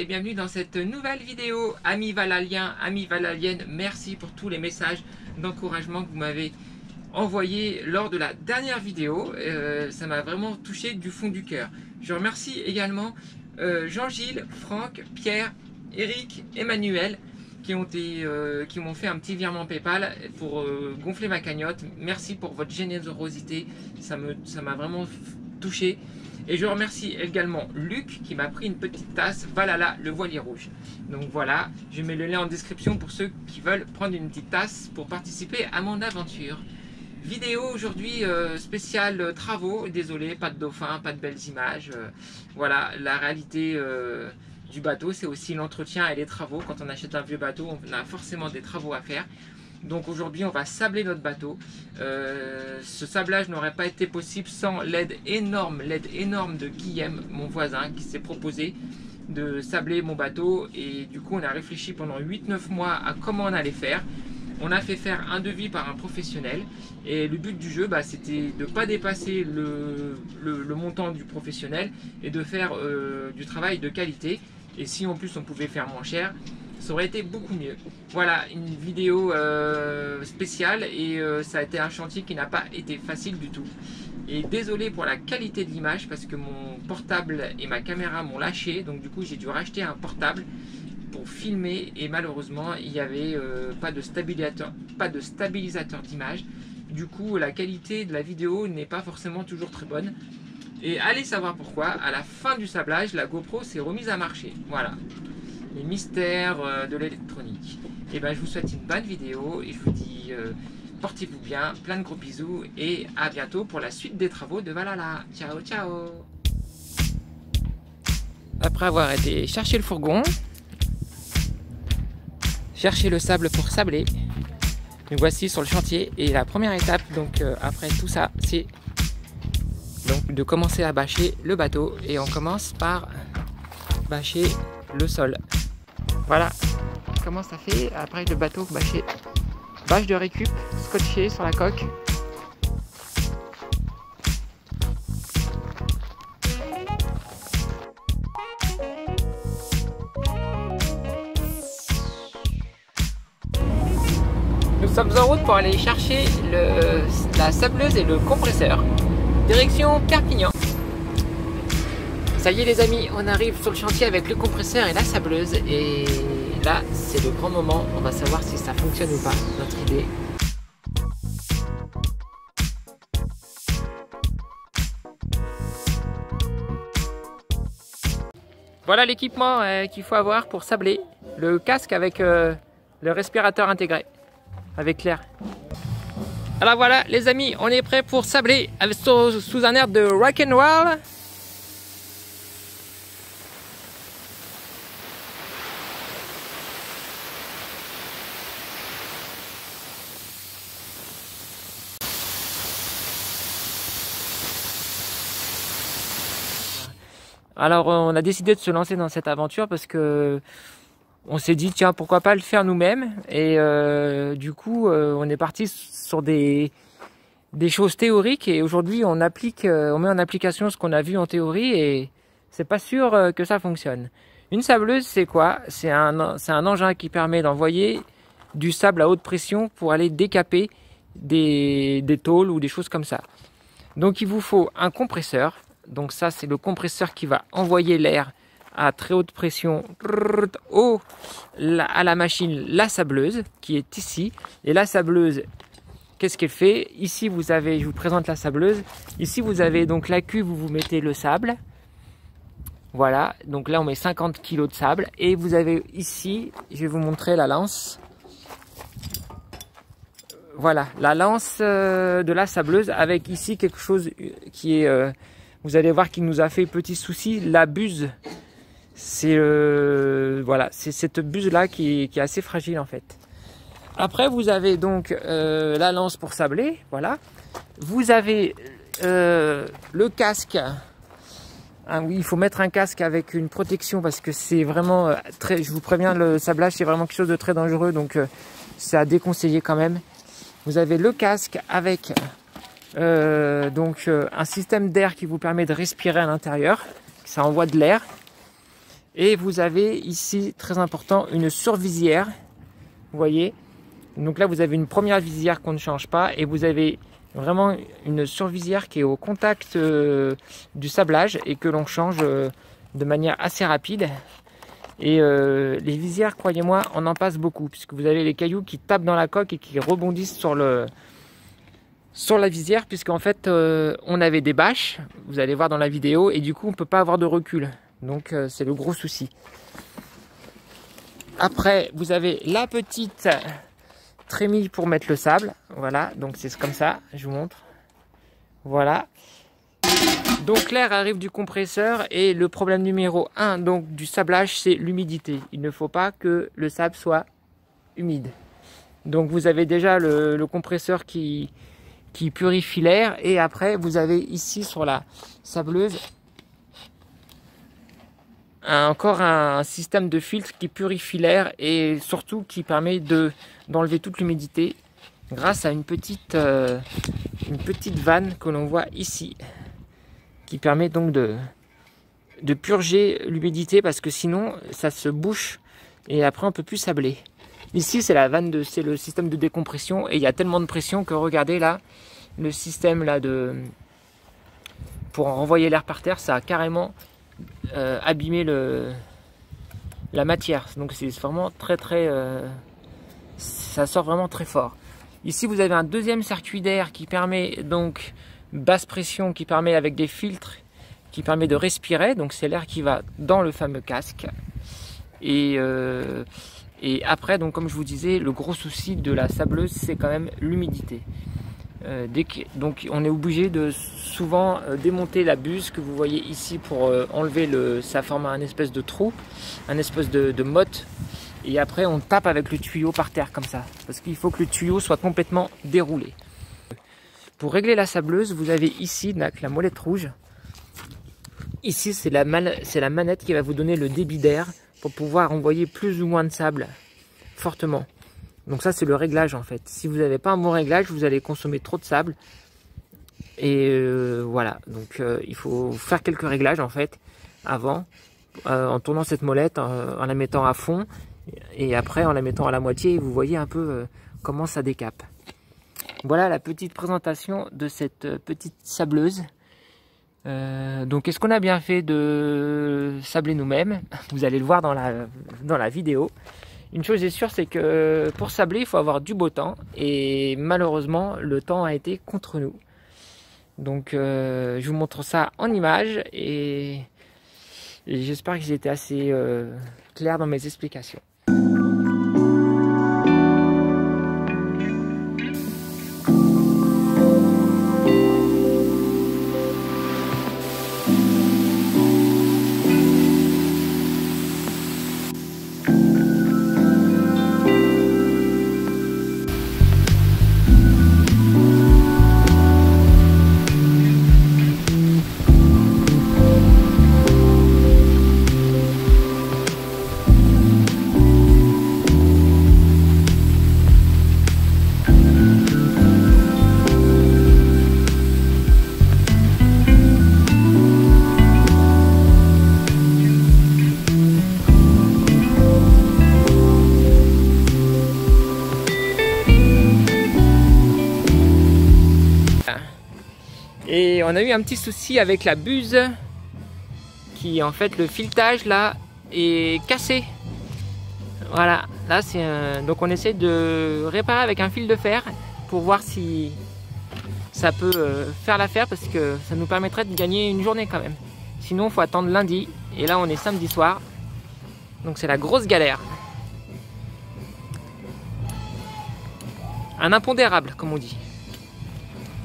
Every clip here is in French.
et bienvenue dans cette nouvelle vidéo. Amis valaliens, amis valaliennes, merci pour tous les messages d'encouragement que vous m'avez envoyés lors de la dernière vidéo. Ça m'a vraiment touché du fond du cœur. Je remercie également Jean-Gilles, Franck, Pierre, Eric, Emmanuel qui m'ont fait un petit virement PayPal pour gonfler ma cagnotte. Merci pour votre générosité, ça m'a vraiment touché. Et je remercie également Luc qui m'a pris une petite tasse Valhalla le voilier rouge. Donc voilà, je mets le lien en description pour ceux qui veulent prendre une petite tasse pour participer à mon aventure. Vidéo aujourd'hui spéciale travaux, désolé, pas de dauphin, pas de belles images. Voilà, la réalité du bateau, c'est aussi l'entretien et les travaux. Quand on achète un vieux bateau, on a forcément des travaux à faire. Donc aujourd'hui on va sabler notre bateau. Ce sablage n'aurait pas été possible sans l'aide énorme de Guillaume, mon voisin, qui s'est proposé de sabler mon bateau. Et du coup on a réfléchi pendant 8-9 mois à comment on allait faire. On a fait faire un devis par un professionnel. Et le but du jeu, c'était de ne pas dépasser le montant du professionnel et de faire du travail de qualité. Et si en plus on pouvait faire moins cher, ça aurait été beaucoup mieux. Voilà, une vidéo spéciale et ça a été un chantier qui n'a pas été facile du tout. Et désolé pour la qualité de l'image parce que mon portable et ma caméra m'ont lâché. Donc du coup j'ai dû racheter un portable pour filmer et malheureusement il n'y avait pas de stabilisateur d'image. Du coup la qualité de la vidéo n'est pas forcément toujours très bonne. Et allez savoir pourquoi, à la fin du sablage, la GoPro s'est remise à marcher. Voilà. Les mystères de l'électronique. Et ben je vous souhaite une bonne vidéo et je vous dis portez-vous bien, plein de gros bisous et à bientôt pour la suite des travaux de Valhalla. Ciao ciao. Après avoir été chercher le fourgon, chercher le sable pour sabler, nous voici sur le chantier et la première étape donc après tout ça c'est donc de commencer à bâcher le bateau et on commence par bâcher le sol. Voilà comment ça fait après le bateau bâché. Bâche de récup scotché sur la coque. Nous sommes en route pour aller chercher la sableuse et le compresseur. Direction Perpignan. Ça y est les amis, on arrive sur le chantier avec le compresseur et la sableuse et là c'est le grand moment, on va savoir si ça fonctionne ou pas, notre idée. Voilà l'équipement qu'il faut avoir pour sabler, le casque avec le respirateur intégré, avec l'air. Alors voilà les amis, on est prêt pour sabler sous un air de rock'n'roll. Alors on a décidé de se lancer dans cette aventure parce que on s'est dit tiens pourquoi pas le faire nous-mêmes et du coup on est parti sur des choses théoriques et aujourd'hui on met en application ce qu'on a vu en théorie et c'est pas sûr que ça fonctionne. Une sableuse c'est quoi? C'est un engin qui permet d'envoyer du sable à haute pression pour aller décaper des tôles ou des choses comme ça. Donc il vous faut un compresseur. Donc ça c'est le compresseur qui va envoyer l'air à très haute pression à la machine, la sableuse qui est ici. Et la sableuse, qu'est-ce qu'elle fait? Ici vous avez, je vous présente la sableuse. Ici vous avez donc la cuve où vous mettez le sable. Voilà, donc là on met 50 kg de sable. Et vous avez ici, je vais vous montrer la lance. Voilà, la lance de la sableuse avec ici quelque chose qui est... vous allez voir qu'il nous a fait petit souci, la buse. C'est voilà, c'est cette buse là qui est assez fragile en fait. Après vous avez donc la lance pour sabler, voilà. Vous avez le casque. Ah oui, il faut mettre un casque avec une protection parce que c'est vraiment très. Je vous préviens, le sablage c'est vraiment quelque chose de très dangereux, donc c'est à déconseiller quand même. Vous avez le casque avec un système d'air qui vous permet de respirer à l'intérieur, ça envoie de l'air. Et vous avez ici, très important, une survisière. Vous voyez, donc là vous avez une première visière qu'on ne change pas et vous avez vraiment une survisière qui est au contact du sablage et que l'on change de manière assez rapide. Et les visières, croyez-moi, on en passe beaucoup puisque vous avez les cailloux qui tapent dans la coque et qui rebondissent sur la visière, puisqu'en fait on avait des bâches, vous allez voir dans la vidéo, et du coup on ne peut pas avoir de recul. Donc c'est le gros souci. Après vous avez la petite trémie pour mettre le sable, voilà, donc c'est comme ça, je vous montre, voilà. Donc l'air arrive du compresseur et le problème numéro 1 donc du sablage, c'est l'humidité. Il ne faut pas que le sable soit humide. Donc vous avez déjà le compresseur qui purifie l'air, et après vous avez ici sur la sableuse encore un système de filtre qui purifie l'air et surtout qui permet d'enlever toute l'humidité grâce à une petite vanne que l'on voit ici, qui permet donc de purger l'humidité, parce que sinon ça se bouche et après on peut plus sabler. Ici c'est c'est le système de décompression, et il y a tellement de pression que regardez là, le système là pour renvoyer l'air par terre, ça a carrément abîmé la matière. Donc c'est vraiment ça sort vraiment très fort. Ici vous avez un deuxième circuit d'air qui permet donc basse pression, qui permet avec des filtres, qui permet de respirer. Donc c'est l'air qui va dans le fameux casque. Et après, donc comme je vous disais, le gros souci de la sableuse, c'est quand même l'humidité. Donc on est obligé de souvent démonter la buse que vous voyez ici pour enlever ça forme un espèce de trou, un espèce de motte, et après on tape avec le tuyau par terre comme ça, parce qu'il faut que le tuyau soit complètement déroulé. Pour régler la sableuse, vous avez ici la molette rouge. Ici c'est la manette qui va vous donner le débit d'air pour pouvoir envoyer plus ou moins de sable fortement. Donc ça c'est le réglage en fait. Si vous n'avez pas un bon réglage, vous allez consommer trop de sable. Et voilà, donc il faut faire quelques réglages en fait avant, en tournant cette molette, en la mettant à fond, et après en la mettant à la moitié, vous voyez un peu comment ça décape. Voilà la petite présentation de cette petite sableuse. Donc est-ce qu'on a bien fait de sabler nous-mêmes? Vous allez le voir dans la vidéo. Une chose est sûre, c'est que pour sabler, il faut avoir du beau temps, et malheureusement, le temps a été contre nous. Donc je vous montre ça en image, et j'espère que j'ai été assez clair dans mes explications. Et on a eu un petit souci avec la buse, qui en fait le filetage là est cassé. Voilà, là c'est donc on essaie de réparer avec un fil de fer pour voir si ça peut faire l'affaire, parce que ça nous permettrait de gagner une journée quand même. Sinon il faut attendre lundi, et là on est samedi soir, donc c'est la grosse galère. Un impondérable comme on dit.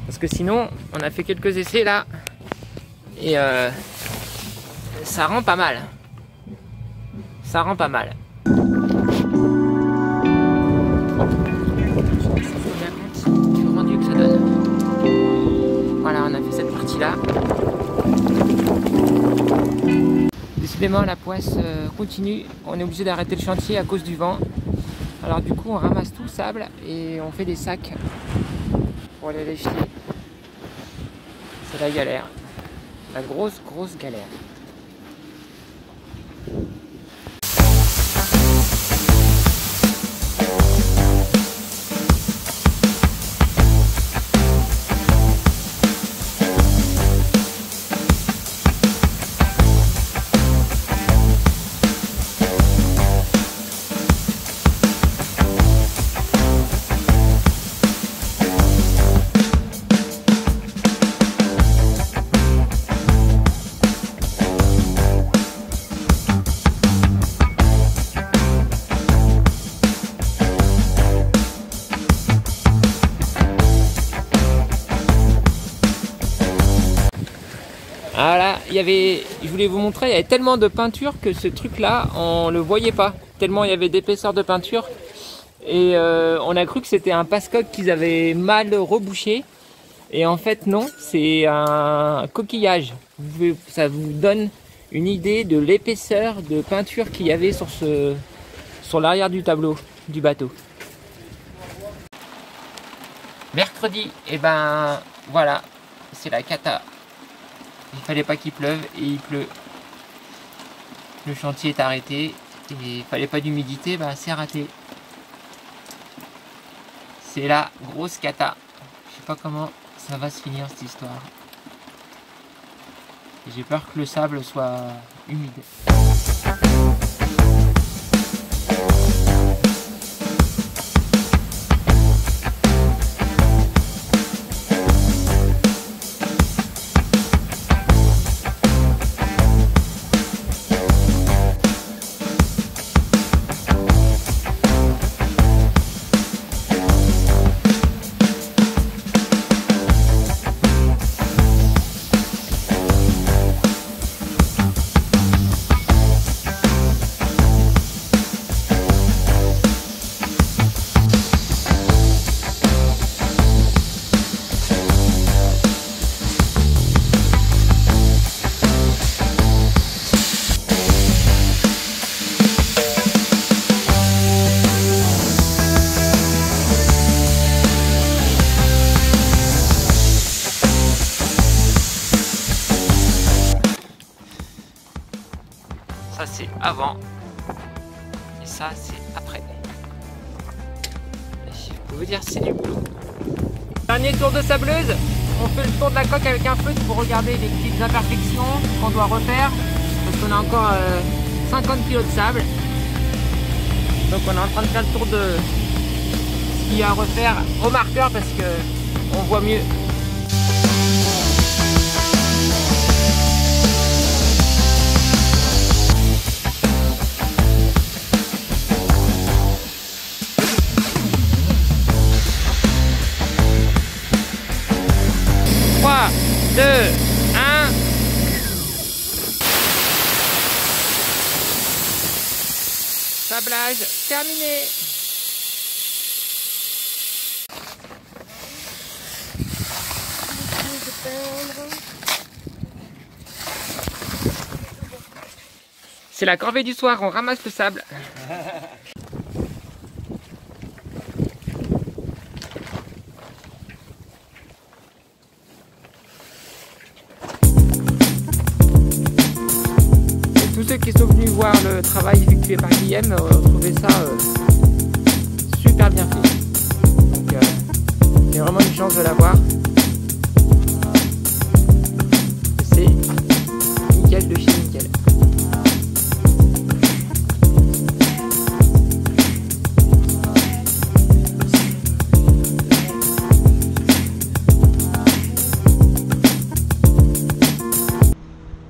Parce que sinon, on a fait quelques essais là, et ça rend pas mal. Ça rend pas mal. Le rendu que ça donne. Voilà, on a fait cette partie-là. Décidément, la poisse continue. On est obligé d'arrêter le chantier à cause du vent. Alors du coup, on ramasse tout le sable et on fait des sacs pour aller les jeter. C'est la galère, la grosse galère. je voulais vous montrer, il y avait tellement de peinture que ce truc là on le voyait pas, tellement il y avait d'épaisseur de peinture. Et on a cru que c'était un passe-coque qu'ils avaient mal rebouché. Et en fait non, c'est un coquillage. Ça vous donne une idée de l'épaisseur de peinture qu'il y avait sur l'arrière du tableau du bateau. Mercredi, et ben voilà, c'est la cata. Il fallait pas qu'il pleuve et il pleut. Le chantier est arrêté et il fallait pas d'humidité, ben c'est raté. C'est la grosse cata. Je sais pas comment ça va se finir cette histoire. J'ai peur que le sable soit humide. Ça c'est avant et ça c'est après. Je peux vous dire c'est du boulot. Dernier tour de sableuse, on fait le tour de la coque avec un feutre pour regarder les petites imperfections qu'on doit refaire parce qu'on a encore 50 kg de sable. Donc on est en train de faire le tour de ce qu'il y a à refaire au marqueur parce que on voit mieux. Deux, un. Sablage terminé. C'est la corvée du soir, on ramasse le sable. Tous ceux qui sont venus voir le travail effectué par Guillaume ont trouvé ça super bien fait. Donc j'ai vraiment une chance de l'avoir. C'est nickel de chez nickel.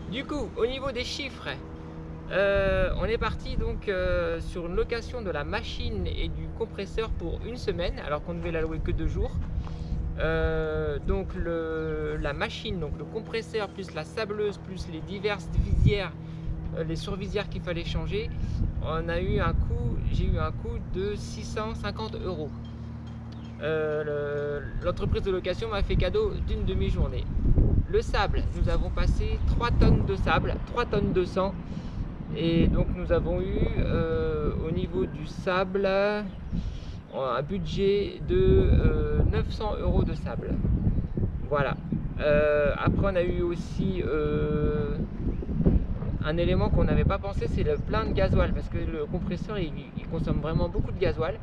Du coup, au niveau des chiffres, on est parti donc sur une location de la machine et du compresseur pour une semaine alors qu'on devait la louer que 2 jours. Donc la machine, donc le compresseur plus la sableuse plus les diverses visières, les survisières qu'il fallait changer, j'ai eu un coût de 650 €. L'entreprise de location m'a fait cadeau d'une demi-journée. Le sable, nous avons passé 3 tonnes de sable, 3 tonnes 200. Et donc nous avons eu au niveau du sable un budget de 900 € de sable. Voilà. Après on a eu aussi un élément qu'on n'avait pas pensé, c'est le plein de gasoil, parce que le compresseur il consomme vraiment beaucoup de gasoil.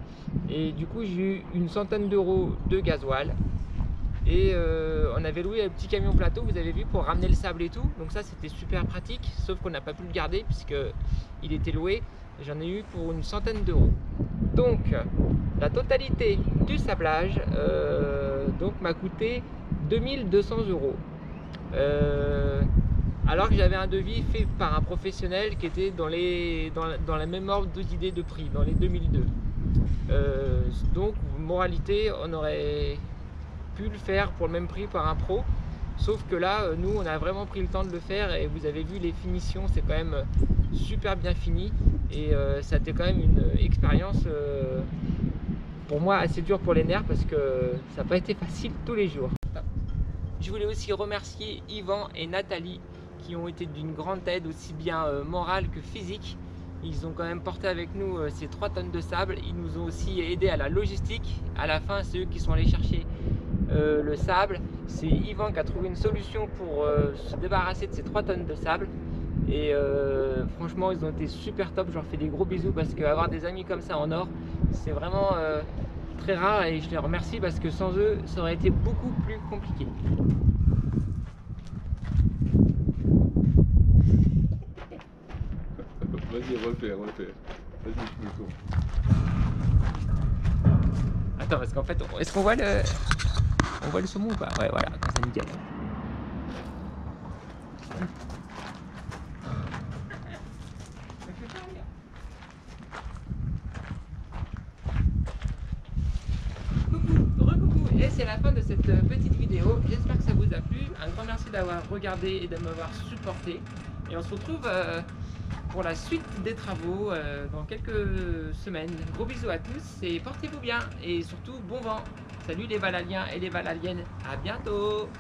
Et du coup j'ai eu une centaine d'euros de gasoil. Et on avait loué un petit camion plateau, vous avez vu, pour ramener le sable et tout. Donc ça c'était super pratique, sauf qu'on n'a pas pu le garder puisque il était loué. J'en ai eu pour une centaine d'euros. Donc la totalité du sablage m'a coûté 2200 €. Alors que j'avais un devis fait par un professionnel qui était dans la même ordre d'idée de prix, dans les 2002. Donc moralité, on aurait pu le faire pour le même prix par un pro, Sauf que là, nous, on a vraiment pris le temps de le faire et vous avez vu les finitions, c'est quand même super bien fini. Et ça a été quand même une expérience pour moi assez dure pour les nerfs parce que ça n'a pas été facile tous les jours. Je voulais aussi remercier Yvan et Nathalie qui ont été d'une grande aide aussi bien morale que physique. Ils ont quand même porté avec nous ces 3 tonnes de sable. Ils nous ont aussi aidé à la logistique. À la fin, c'est eux qui sont allés chercher le sable. C'est Yvan qui a trouvé une solution pour se débarrasser de ces 3 tonnes de sable. Et franchement, ils ont été super top. Je leur fais des gros bisous parce qu'avoir des amis comme ça en or, c'est vraiment très rare. Et je les remercie parce que sans eux, ça aurait été beaucoup plus compliqué. Vas-y, refais. Vas-y, je me tourne. Attends, parce qu'en fait, est-ce qu'on voit le... On voit le saumon ou pas? Ouais, voilà, comme ça, nickel. Coucou, et c'est la fin de cette petite vidéo. J'espère que ça vous a plu. Un grand merci d'avoir regardé et de m'avoir supporté. Et on se retrouve pour la suite des travaux dans quelques semaines. Gros bisous à tous et portez-vous bien. Et surtout, bon vent. Salut les Valaliens et les Valaliennes. À bientôt.